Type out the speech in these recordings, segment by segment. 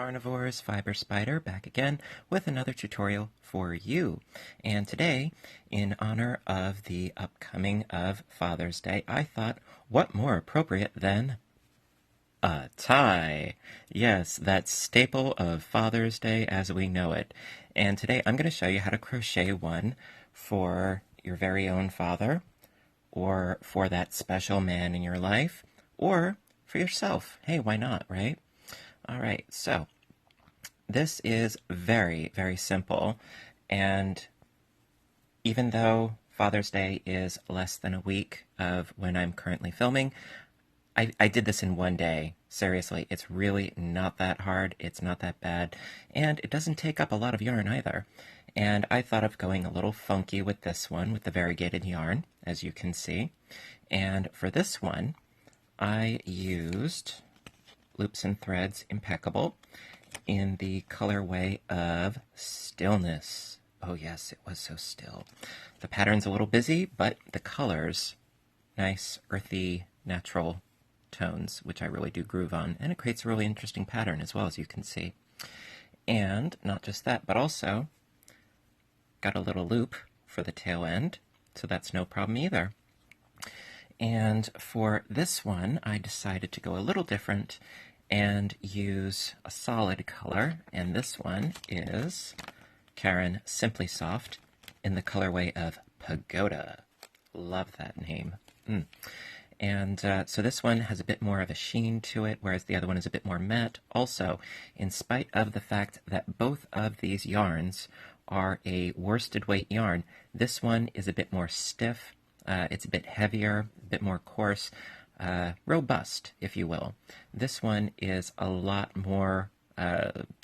Yarnivores, Fiber Spider, back again with another tutorial for you. And today, in honor of the upcoming of Father's Day, I thought, what more appropriate than a tie? Yes, that staple of Father's Day as we know it. And today I'm going to show you how to crochet one for your very own father, or for that special man in your life, or for yourself. Hey, why not, right? All right, so this is very, very simple, and even though Father's Day is less than a week of when I'm currently filming, I did this in one day. Seriously, it's really not that hard, it's not that bad, and it doesn't take up a lot of yarn either. And I thought of going a little funky with this one, with the variegated yarn, as you can see. And for this one, I used Loops and Threads Impeccable in the colorway of Stillness. Oh yes, it was so still. The pattern's a little busy, but the colors, nice, earthy, natural tones, which I really do groove on, and it creates a really interesting pattern as well, as you can see. And not just that, but also got a little loop for the tail end, so that's no problem either. And for this one, I decided to go a little different and use a solid color, and this one is Karen Simply Soft in the colorway of Pagoda. Love that name. And so this one has a bit more of a sheen to it, whereas the other one is a bit more matte. Also, in spite of the fact that both of these yarns are a worsted weight yarn, this one is a bit more stiff. It's a bit heavier, a bit more coarse, robust, if you will. This one is a lot more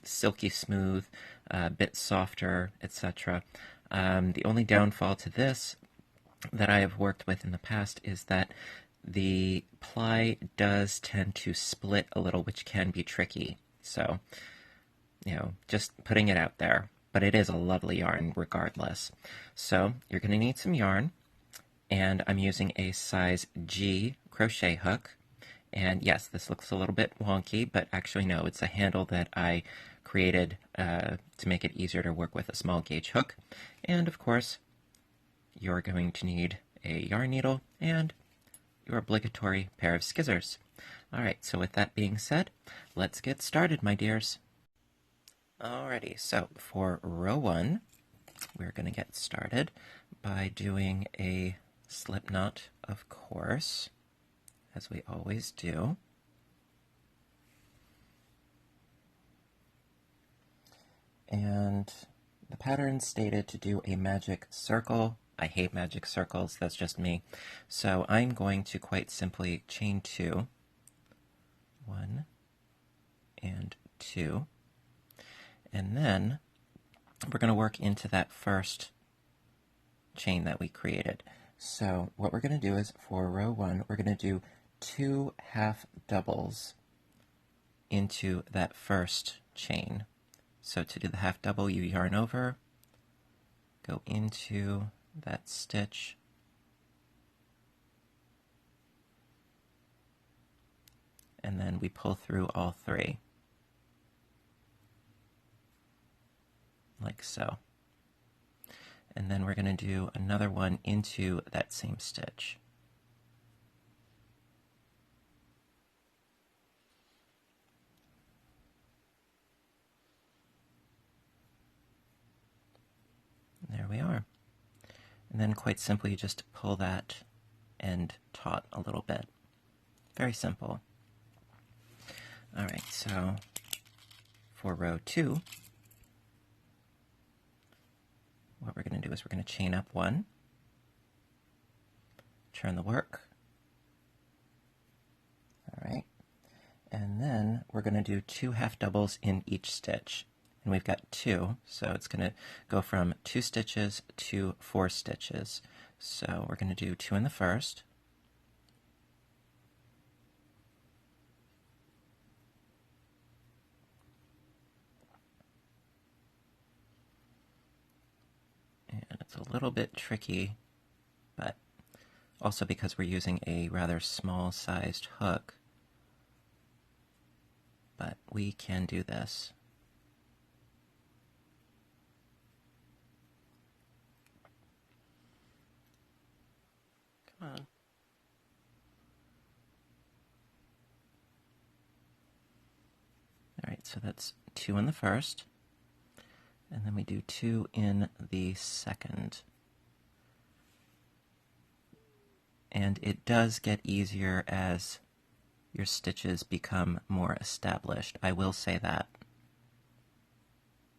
silky smooth, a bit softer, etc. The only downfall to this that I have worked with in the past is that the ply does tend to split a little, which can be tricky. So, just putting it out there. But it is a lovely yarn regardless. So, you're going to need some yarn. And I'm using a size G crochet hook. And yes, this looks a little bit wonky, but actually no, it's a handle that I created to make it easier to work with a small gauge hook. And of course, you're going to need a yarn needle and your obligatory pair of scissors. Alright, so with that being said, let's get started, my dears. Alrighty, so for row 1, we're going to get started by doing a slip knot, of course, as we always do. And the pattern stated to do a magic circle. I hate magic circles, that's just me. So I'm going to quite simply chain 2. 1 and 2. And then we're going to work into that first chain that we created. So what we're going to do is, for row 1, we're going to do 2 half doubles into that first chain. So to do the half double, you yarn over, go into that stitch, and then we pull through all 3, like so. And then we're going to do another one into that same stitch. There we are. And then quite simply just pull that end taut a little bit. Very simple. Alright, so for row 2, what we're going to do is we're going to chain up 1, turn the work, alright, and then we're going to do 2 half doubles in each stitch. And we've got 2, so it's going to go from 2 stitches to 4 stitches. So we're going to do 2 in the first, and it's a little bit tricky, but also because we're using a rather small sized hook, but we can do this. Come on. All right, so that's 2 in the first, and then we do 2 in the second. And it does get easier as your stitches become more established. I will say that.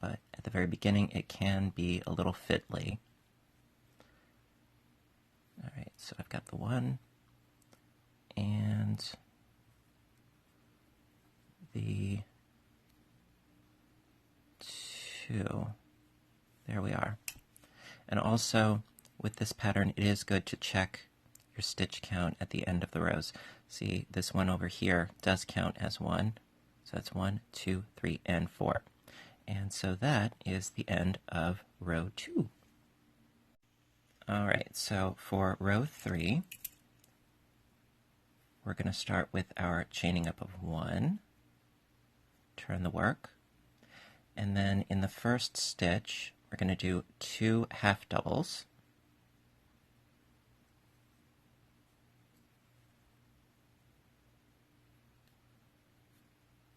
But at the very beginning, it can be a little fiddly. All right, so I've got the 1 and the 2. There we are. And also, with this pattern, it is good to check your stitch count at the end of the rows. See, this one over here does count as 1. So that's 1, 2, 3, and 4. And so that is the end of row 2. All right, so for row 3, we're going to start with our chaining up of 1, turn the work, and then in the first stitch, we're going to do 2 half doubles.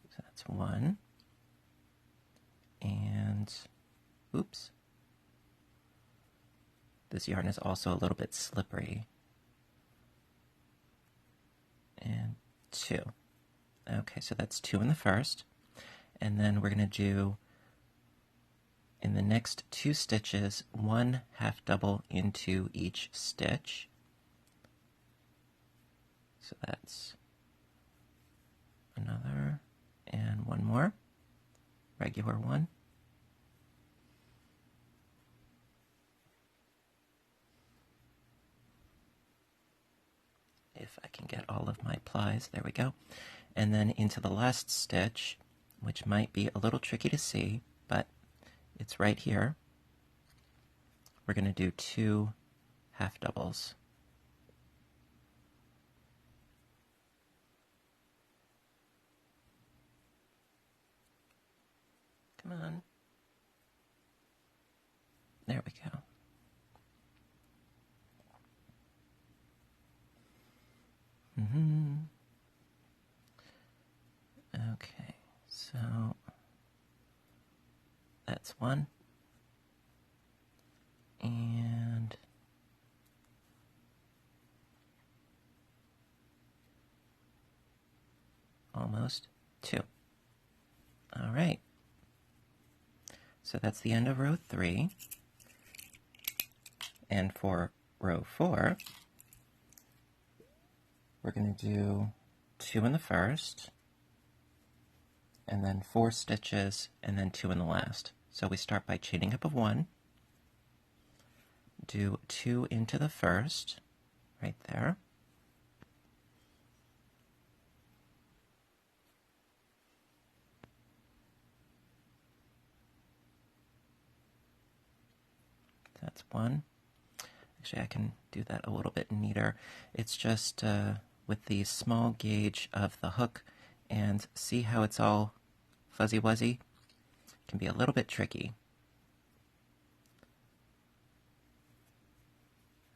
So that's 1, and oops, this yarn is also a little bit slippery, and 2. Okay, so that's 2 in the first, and then we're going to do, in the next 2 stitches, 1 half double into each stitch. So that's another, and 1 more, regular 1. If I can get all of my plies, there we go. And then into the last stitch, which might be a little tricky to see, but it's right here. We're going to do 2 half doubles. Come on. There we go. Okay, so that's 1. And almost 2. All right. So that's the end of row 3. And for row 4, we're going to do 2 in the first, and then 4 stitches, and then 2 in the last. So we start by chaining up of 1, do 2 into the first, right there. That's 1. Actually, I can do that a little bit neater. It's just with the small gauge of the hook, and see how it's all fuzzy-wuzzy? It can be a little bit tricky.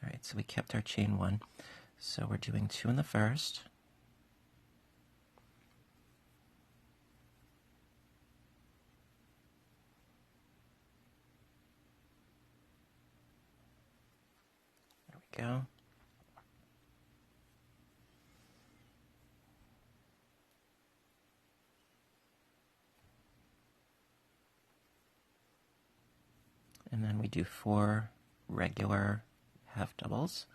All right, so we kept our chain 1. So we're doing 2 in the first. There we go. And then we do 4 regular half doubles.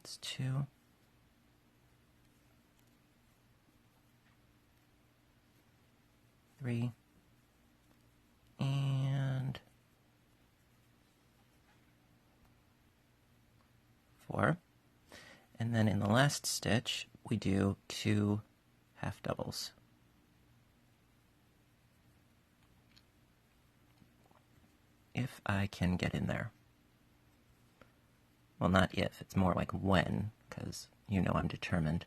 It's 2. Three, and 4. And then in the last stitch, we do 2 half doubles. if I can get in there. Well, not if, it's more like when, because you know I'm determined.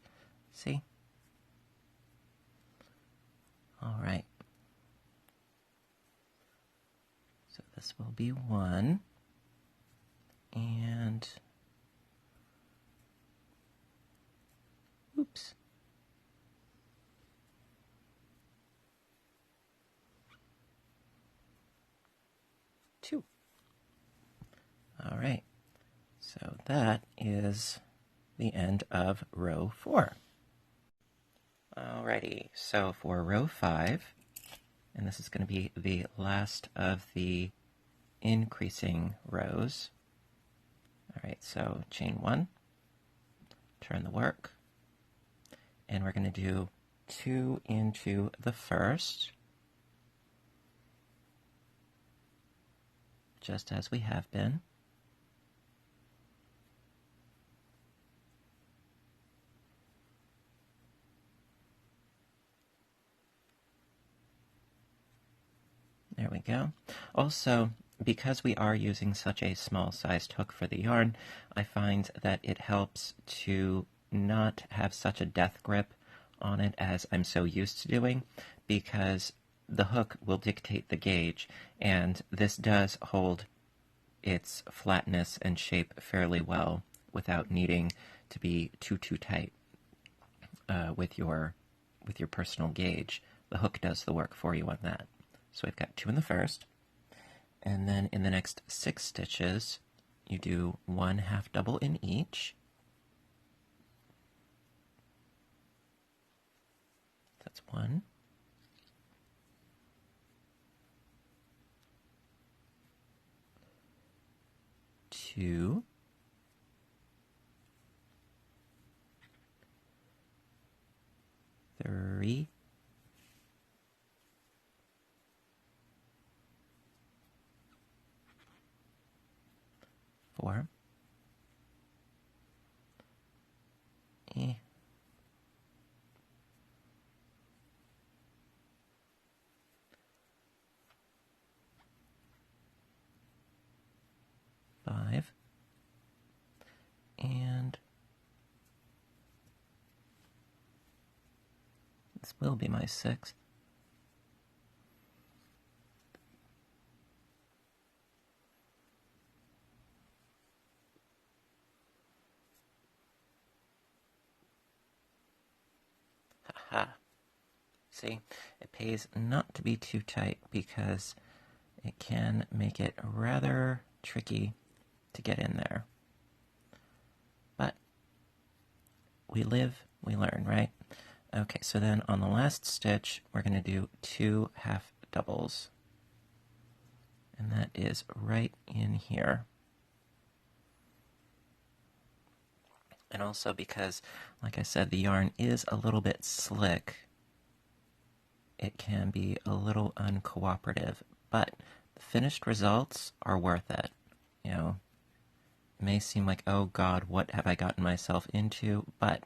See? All right. So this will be 1. And oops. Two. All right. So that is the end of row 4. Alrighty, so for row 5, and this is going to be the last of the increasing rows. Alright, so chain 1, turn the work, and we're going to do 2 into the first, just as we have been. There we go. Also, because we are using such a small sized hook for the yarn, I find that it helps to not have such a death grip on it as I'm so used to doing, because the hook will dictate the gauge, and this does hold its flatness and shape fairly well without needing to be too tight with your personal gauge. The hook does the work for you on that. So we've got 2 in the first, and then in the next 6 stitches, you do 1 half double in each. That's 1. 2. 3. 4. 5. And this will be my 6th. Haha. See, it pays not to be too tight because it can make it rather tricky to get in there. But we live, we learn, right? Okay, so then on the last stitch, we're going to do 2 half doubles. And that is right in here. And also because, like I said, the yarn is a little bit slick, it can be a little uncooperative, but the finished results are worth it. You know, it may seem like, oh God, what have I gotten myself into? But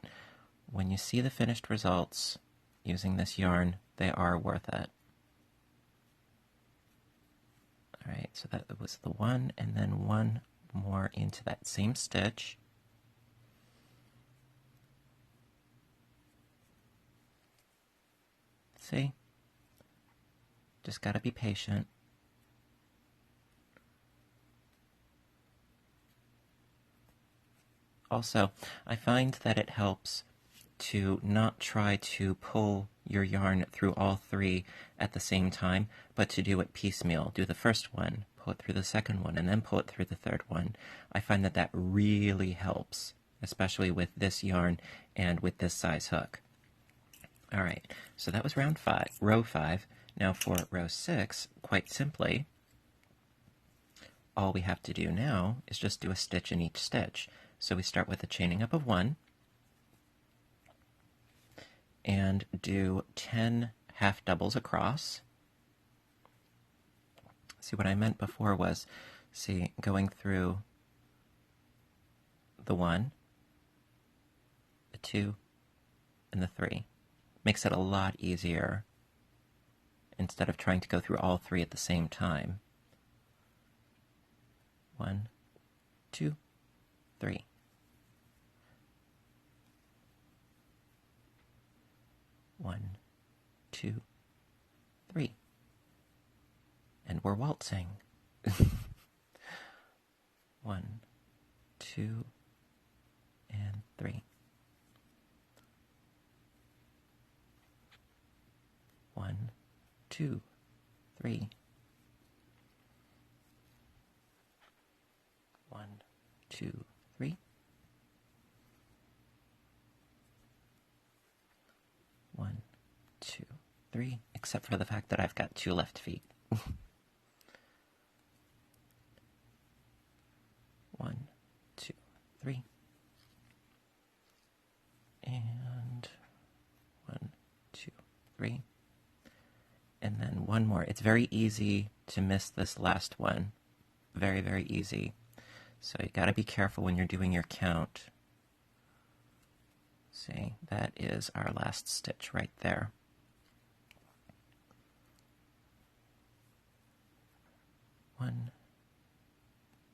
when you see the finished results using this yarn, they are worth it. Alright, so that was the 1, and then 1 more into that same stitch. See? Just gotta be patient. Also, I find that it helps to not try to pull your yarn through all 3 at the same time, but to do it piecemeal. Do the first one, pull it through the second one, and then pull it through the third one. I find that that really helps, especially with this yarn and with this size hook. Alright, so that was row 5. Now for row 6, quite simply, all we have to do now is just do a stitch in each stitch. So we start with a chaining up of 1, and do 10 half doubles across. See, what I meant before was, see, going through the 1, the 2, and the 3. Makes it a lot easier instead of trying to go through all 3 at the same time. 1, 2, 3. 1, 2, 3. And we're waltzing. 1, 2, and 3. 1, 2, 3. 1, 2, 3. 1, 2, 3. Except for the fact that I've got 2 left feet. 1, 2, 3. And 1, 2, 3. And then one more. It's very easy to miss this last one. Very, very easy. So you got to be careful when you're doing your count. See, that is our last stitch right there. One,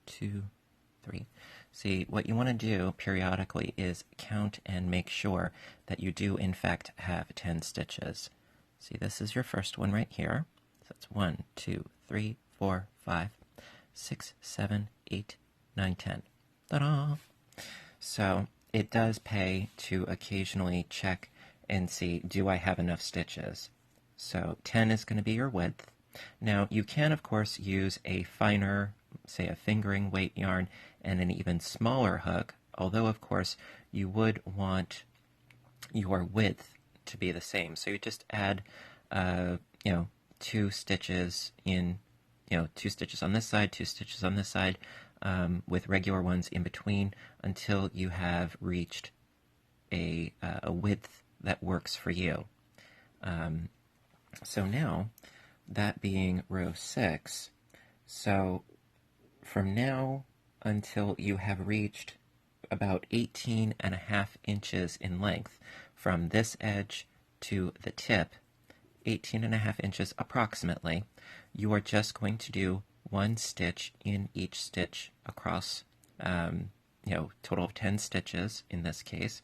2, 3. See, what you want to do periodically is count and make sure that you do in fact have 10 stitches. See, this is your first one right here. So that's 1, 2, 3, 4, 5, 6, 7, 8, 9, 10. Ta-da! So it does pay to occasionally check and see, do I have enough stitches? So 10 is going to be your width. Now you can of course use a finer, say a fingering weight yarn, and an even smaller hook, although of course you would want your width to be the same. So you just add, 2 stitches in, 2 stitches on this side, 2 stitches on this side, with regular ones in between until you have reached a width that works for you. So now, that being row 6, so from now until you have reached about 18.5 inches in length from this edge to the tip, 18.5 inches approximately, you are just going to do 1 stitch in each stitch across, total of 10 stitches in this case,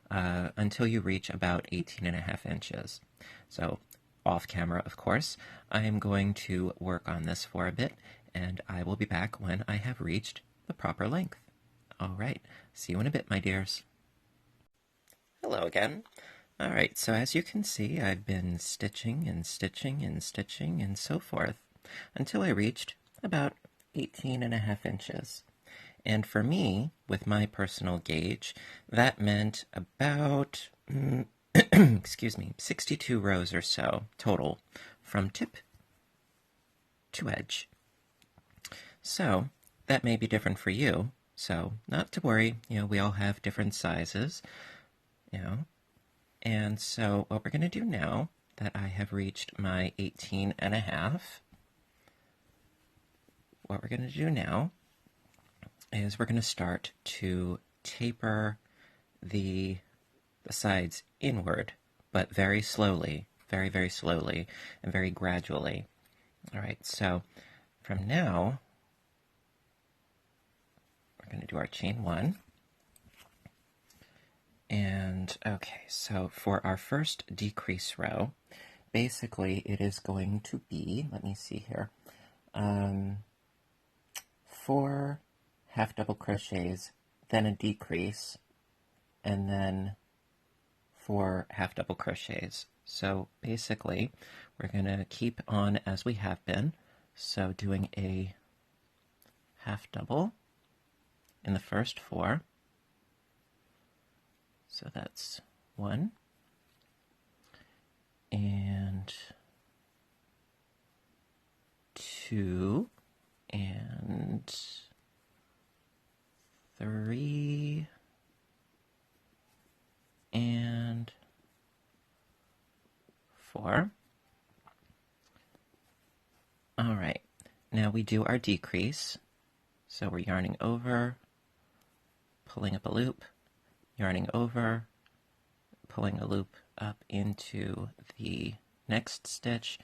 until you reach about 18.5 inches. So off camera, of course, I am going to work on this for a bit, and I will be back when I have reached the proper length. All right, see you in a bit, my dears. Hello again. All right, so as you can see, I've been stitching and stitching and stitching and so forth until I reached about 18.5 inches. And for me, with my personal gauge, that meant about 62 rows or so total from tip to edge. So that may be different for you, so not to worry, we all have different sizes, and so what we're going to do now that I have reached my 18.5, what we're going to do now is we're going to start to taper the sides inward, but very slowly, very, very slowly, and very gradually. All right, so from now, we're going to do our chain 1. And, okay, so for our first decrease row, basically it is going to be, let me see here, 4 half double crochets, then a decrease, and then 4 half double crochets. So basically, we're going to keep on as we have been. So doing a half double in the first 4. So that's 1. And 2. And 3. And 4. All right, now we do our decrease. So we're yarning over, pulling up a loop, yarning over, pulling a loop up into the next stitch.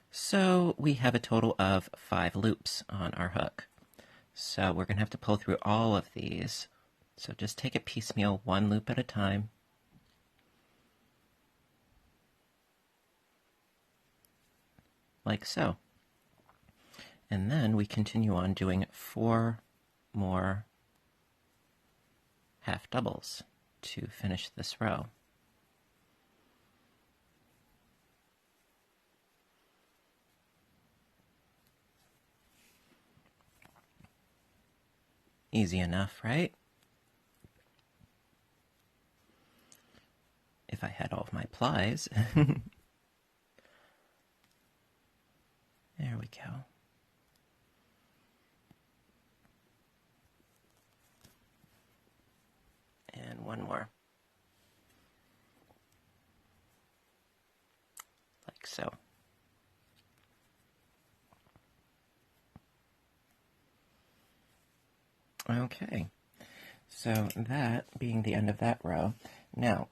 So we have a total of 5 loops on our hook. So we're going to have to pull through all of these. So just take it piecemeal, one loop at a time. Like so. And then we continue on doing 4 more half doubles to finish this row. Easy enough, right? If I had all of my plies. There we go. And one more. Like so. Okay, so that being the end of that row, now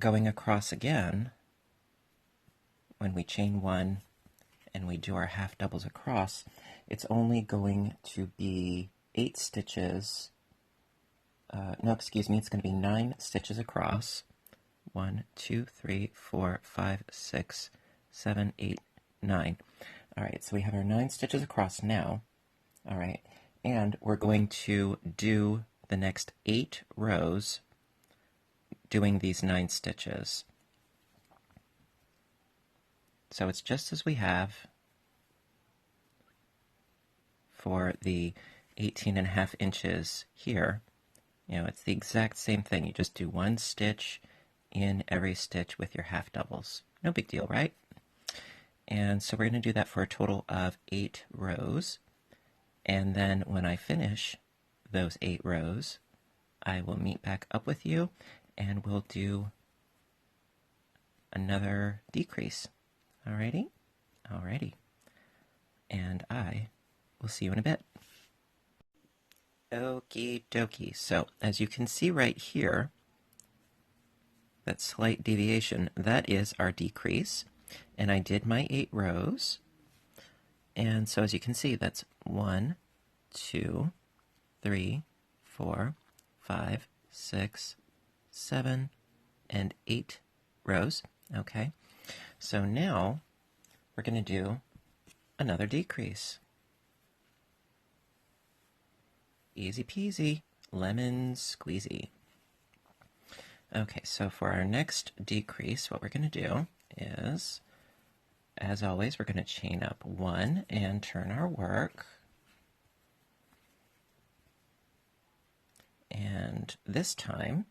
going across again, when we chain 1 and we do our half doubles across, it's only going to be 8 stitches, no, excuse me, it's going to be 9 stitches across. 1, 2, 3, 4, 5, 6, 7, 8, 9. All right, so we have our 9 stitches across now. All right, and we're going to do the next 8 rows doing these 9 stitches. So it's just as we have for the 18.5 inches here. You know, it's the exact same thing. You just do 1 stitch in every stitch with your half doubles. No big deal, right? And so we're going to do that for a total of 8 rows. And then when I finish those 8 rows, I will meet back up with you and we'll do another decrease. Alrighty? Alrighty. And I will see you in a bit. Okie dokie. So as you can see right here, that slight deviation, that is our decrease. And I did my 8 rows. And so as you can see, that's 1, 2, 3, 4, 5, 6, 7, and 8 rows. Okay, so now we're going to do another decrease. Easy peasy, lemon squeezy. Okay, so for our next decrease, what we're going to do is, as always, we're going to chain up 1 and turn our work. And this time,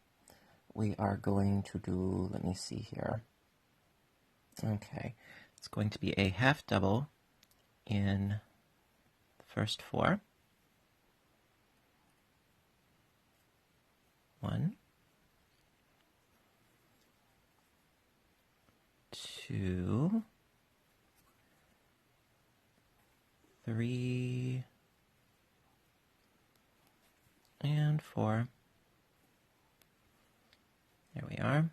we are going to do, let me see here. Okay, it's going to be a half double in the first 4. 1, 2, 3, and 4. There we are.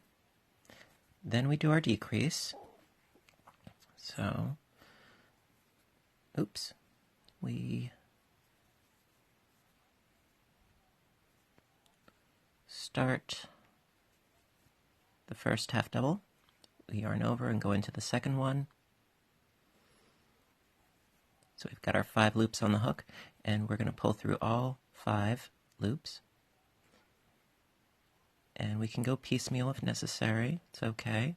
Then we do our decrease. So, oops, we start the first half double, we yarn over and go into the second one. So we've got our 5 loops on the hook, and we're going to pull through all 5 loops. And we can go piecemeal if necessary. It's okay.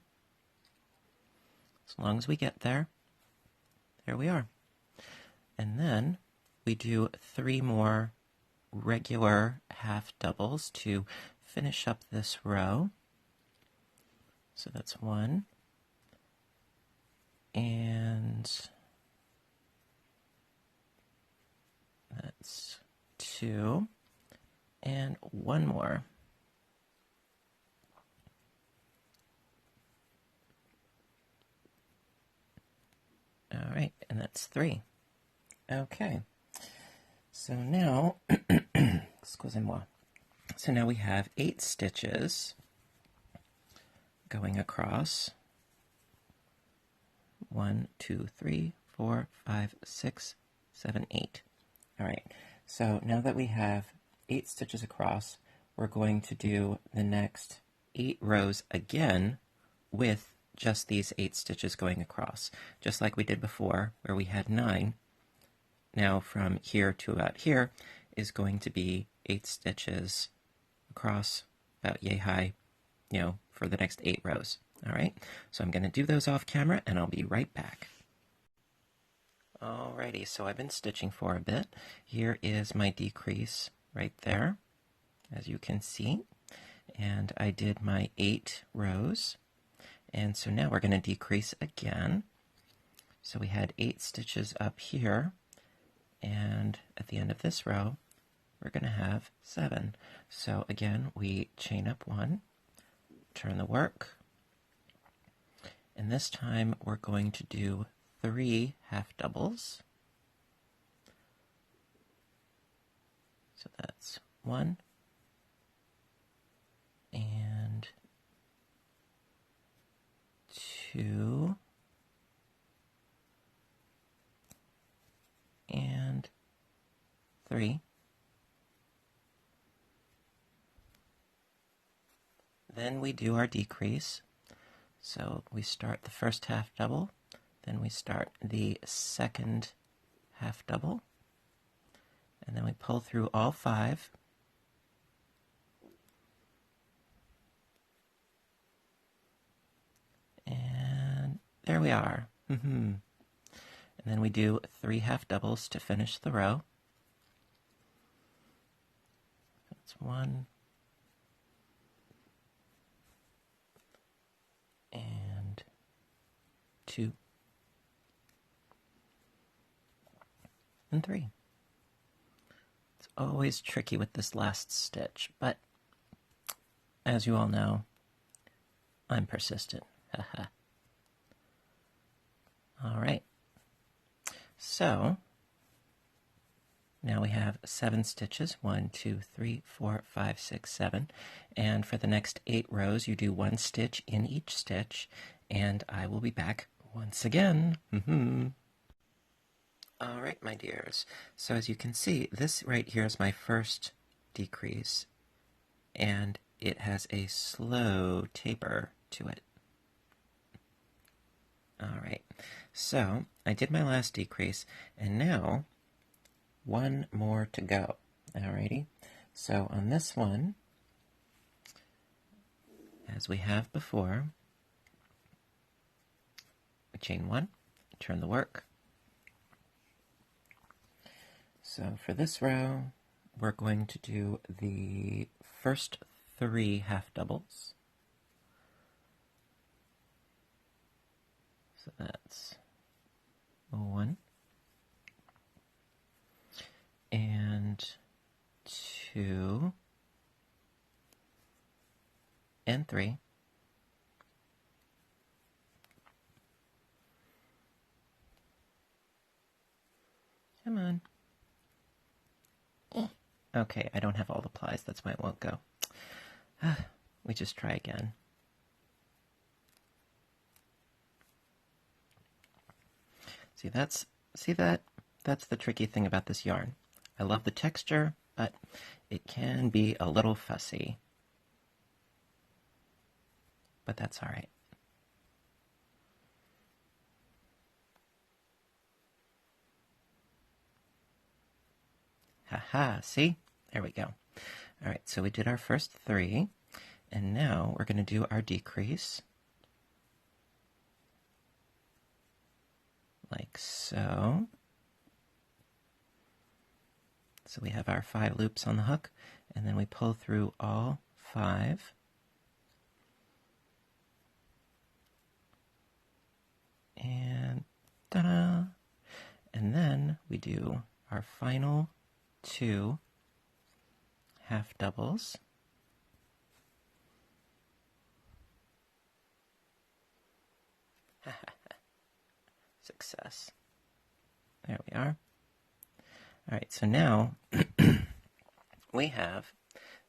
As long as we get there. There we are. And then we do 3 more regular half doubles to finish up this row. So that's 1. And that's 2. And 1 more. All right, and that's 3. Okay. So now, excusez-moi. So now we have 8 stitches going across. 1, 2, 3, 4, 5, 6, 7, 8. All right, so now that we have 8 stitches across, we're going to do the next 8 rows again with just these 8 stitches going across, just like we did before where we had 9. Now from here to about here is going to be 8 stitches across about yay high, for the next 8 rows. All right, so I'm going to do those off camera and I'll be right back. Alrighty, so I've been stitching for a bit. Here is my decrease right there, as you can see. And I did my 8 rows. And so now we're going to decrease again. So we had 8 stitches up here. And at the end of this row, we're going to have 7. So again, we chain up 1, turn the work. And this time we're going to do 3 half doubles. So that's 1 and 2 and 3. Then we do our decrease. So we start the first half double, then we start the second half double, and then we pull through all 5. And there we are. And then we do 3 half doubles to finish the row. That's 1. And 2. And 3. It's always tricky with this last stitch, but as you all know, I'm persistent. Haha. All right. So now we have 7 stitches. 1, 2, 3, 4, 5, 6, 7. And for the next 8 rows, you do 1 stitch in each stitch, and I will be back once again. All right, my dears. So as you can see, this right here is my first decrease, and it has a slow taper to it. All right, so I did my last decrease, and now 1 more to go. Alrighty, so on this one, as we have before, we chain 1, turn the work. So for this row, we're going to do the first 3 half doubles. So that's 1 and 2 and 3. Come on. Okay, I don't have all the plies, that's why it won't go. We just try again. See that? That's the tricky thing about this yarn. I love the texture, but it can be a little fussy. But that's all right. Haha, see? There we go. All right, so we did our first 3, and now we're going to do our decrease. Like so. So we have our 5 loops on the hook, and then we pull through all 5. And ta-da! And then we do our final 2 half doubles. Success. There we are. All right, so now we have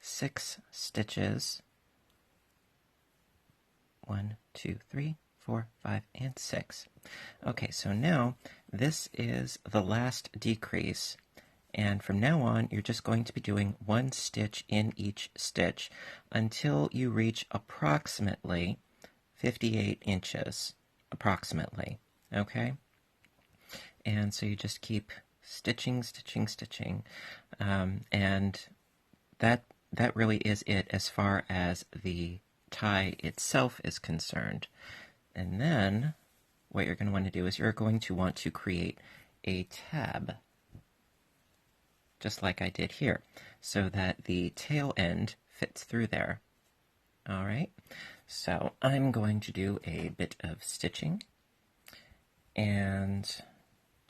6 stitches. 1, 2, 3, 4, 5, and 6. Okay, so now this is the last decrease, And from now on, you're just going to be doing 1 stitch in each stitch until you reach approximately 58 inches, approximately, okay? And so you just keep stitching, stitching, stitching, and that really is it as far as the tie itself is concerned. And then what you're going to want to do is you're going to want to create a tab, just like I did here, so that the tail end fits through there. All right, so I'm going to do a bit of stitching, and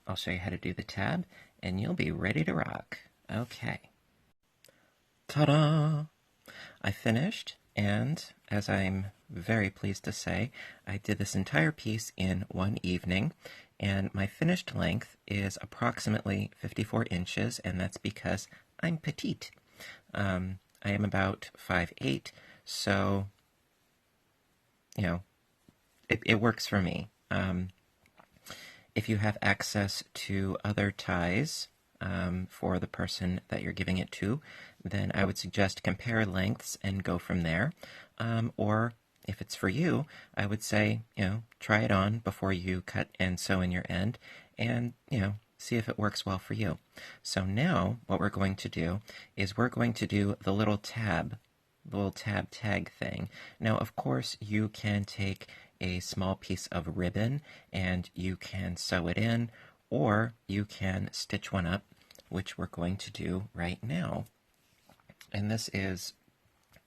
I'll show you how to do the tab, and you'll be ready to rock. Okay. Ta-da! I finished, and as I'm very pleased to say, I did this entire piece in one evening, and my finished length is approximately 54 inches, and that's because I'm petite. I am about 5'8", so, you know, it works for me. If you have access to other ties for the person that you're giving it to, then I would suggest compare lengths and go from there. Or if it's for you, I would say, try it on before you cut and sew in your end, and, see if it works well for you. So now what we're going to do is we're going to do the little tab tag thing. Now, of course, you can take a small piece of ribbon and you can sew it in, or you can stitch one up, which we're going to do right now. And this is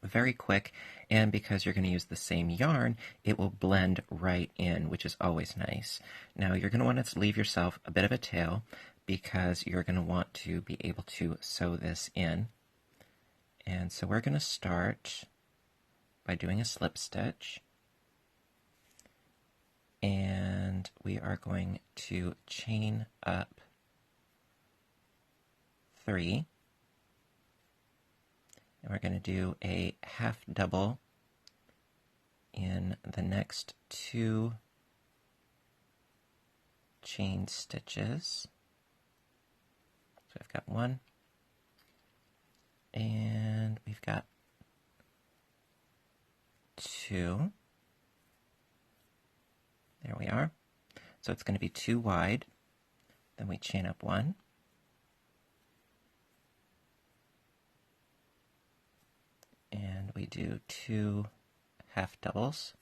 very quick, and because you're going to use the same yarn, it will blend right in, which is always nice. Now, you're going to want to leave yourself a bit of a tail because you're going to want to be able to sew this in. And so we're going to start by doing a slip stitch, and we are going to chain up 3, and we're going to do a half double in the next 2 chain stitches. So I've got 1, and we've got 2. There we are. So it's going to be 2 wide. Then we chain up 1. And we do 2 half doubles.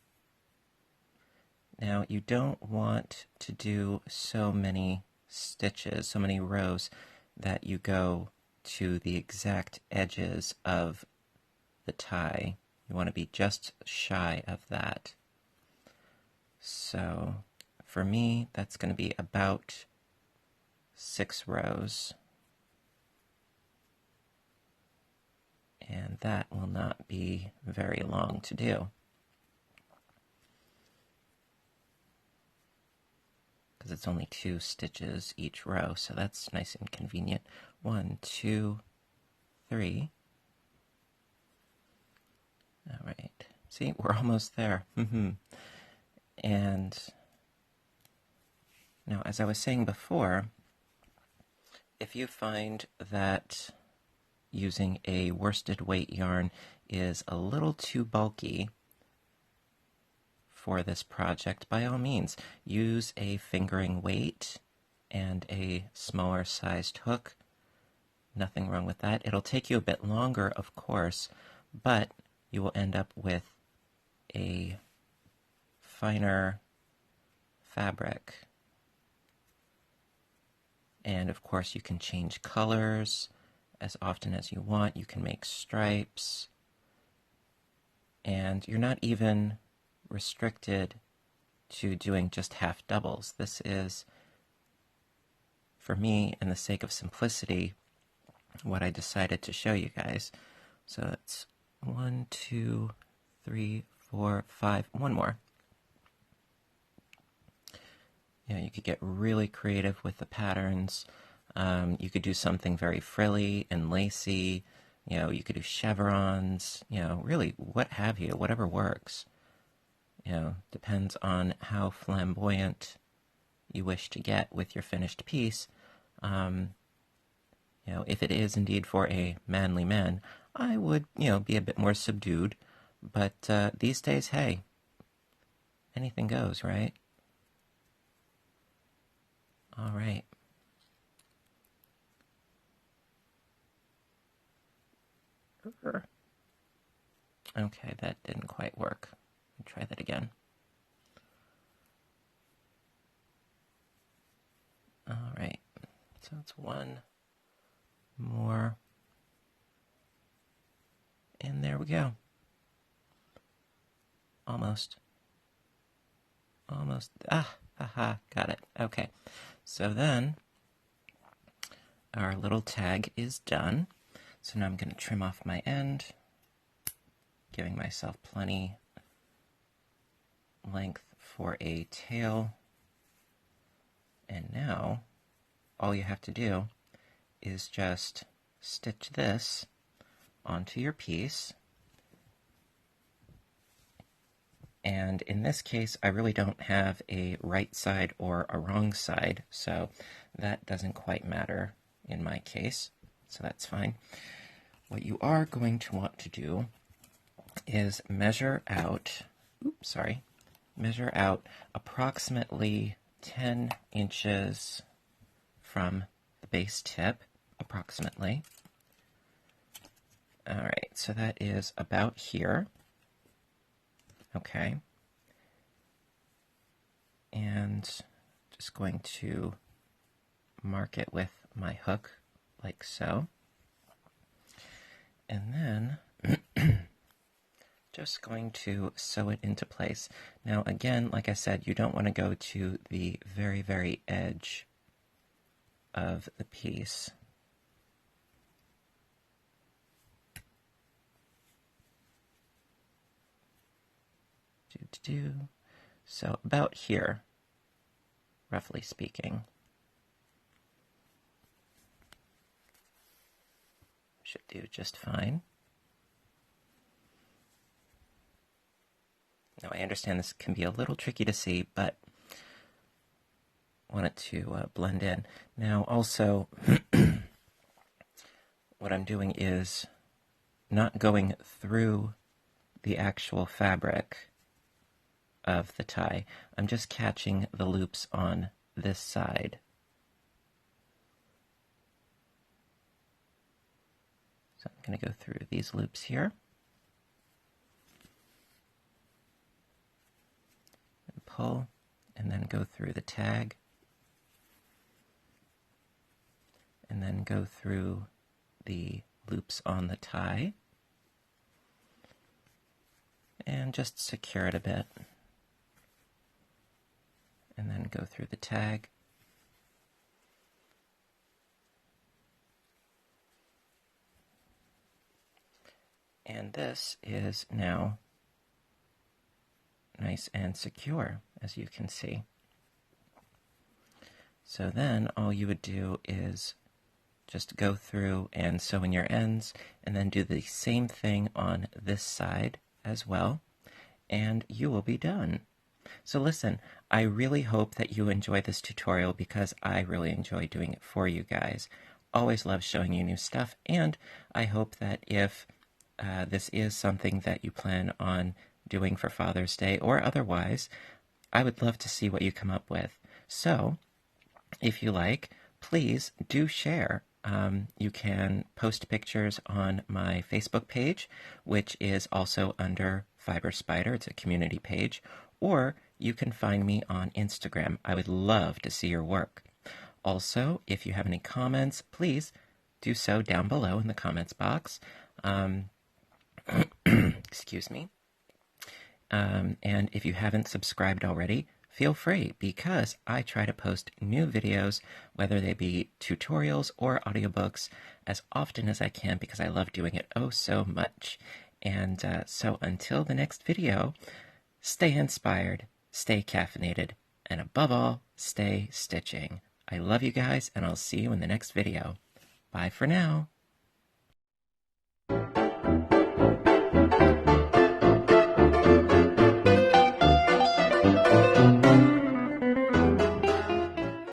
Now you don't want to do so many stitches, so many rows, that you go to the exact edges of the tie. You want to be just shy of that. So for me, that's going to be about 6 rows. And that will not be very long to do, because it's only 2 stitches each row, so that's nice and convenient. 1, 2, 3. All right. See, we're almost there. And now, as I was saying before, if you find that using a worsted weight yarn is a little too bulky for this project, by all means, use a fingering weight and a smaller sized hook. Nothing wrong with that. It'll take you a bit longer, of course, but you will end up with a finer fabric. And of course, you can change colors as often as you want. You can make stripes, and you're not even restricted to doing just half doubles. This is, for me, in the sake of simplicity, what I decided to show you guys. So it's 1, 2, 3, 4, 5, 1 more. You could get really creative with the patterns. You could do something very frilly and lacy. You could do chevrons. Really, what have you, whatever works. Depends on how flamboyant you wish to get with your finished piece. if it is indeed for a manly man, I would, be a bit more subdued. But these days, hey, anything goes, right? All right. Okay, that didn't quite work. Let me try that again. All right, so it's one more. And there we go. Almost. Haha, got it. Okay, so then our little tag is done. So now I'm going to trim off my end, giving myself plenty length for a tail. And now all you have to do is just stitch this onto your piece. And in this case, I really don't have a right side or a wrong side, so that doesn't quite matter in my case, so that's fine. What you are going to want to do is measure out approximately 10 inches from the base tip, approximately. All right, so that is about here. Okay. And just going to mark it with my hook, like so. And then just going to sew it into place. Now again, like I said, you don't want to go to the very, very edge of the piece. So about here, roughly speaking. Should do just fine. Now I understand this can be a little tricky to see, but I want it to blend in. Now also, what I'm doing is not going through the actual fabric of the tie. I'm just catching the loops on this side. So I'm going to go through these loops here. And pull, and then go through the tag. And then go through the loops on the tie. And just secure it a bit. And then go through the tag. And this is now nice and secure, as you can see. So then all you would do is just go through and sew in your ends, and then do the same thing on this side as well, and you will be done. So listen, I really hope that you enjoy this tutorial because I really enjoy doing it for you guys. Always love showing you new stuff, and I hope that if this is something that you plan on doing for Father's Day or otherwise, I would love to see what you come up with. So, if you like, please do share. You can post pictures on my Facebook page, which is also under Fiber Spider. It's a community page. Or you can find me on Instagram. I would love to see your work. Also, if you have any comments, please do so down below in the comments box. Excuse me. And if you haven't subscribed already, feel free, because I try to post new videos, whether they be tutorials or audiobooks, as often as I can because I love doing it oh so much. And so until the next video, stay inspired, stay caffeinated, and above all, stay stitching. I love you guys, and I'll see you in the next video. Bye for now.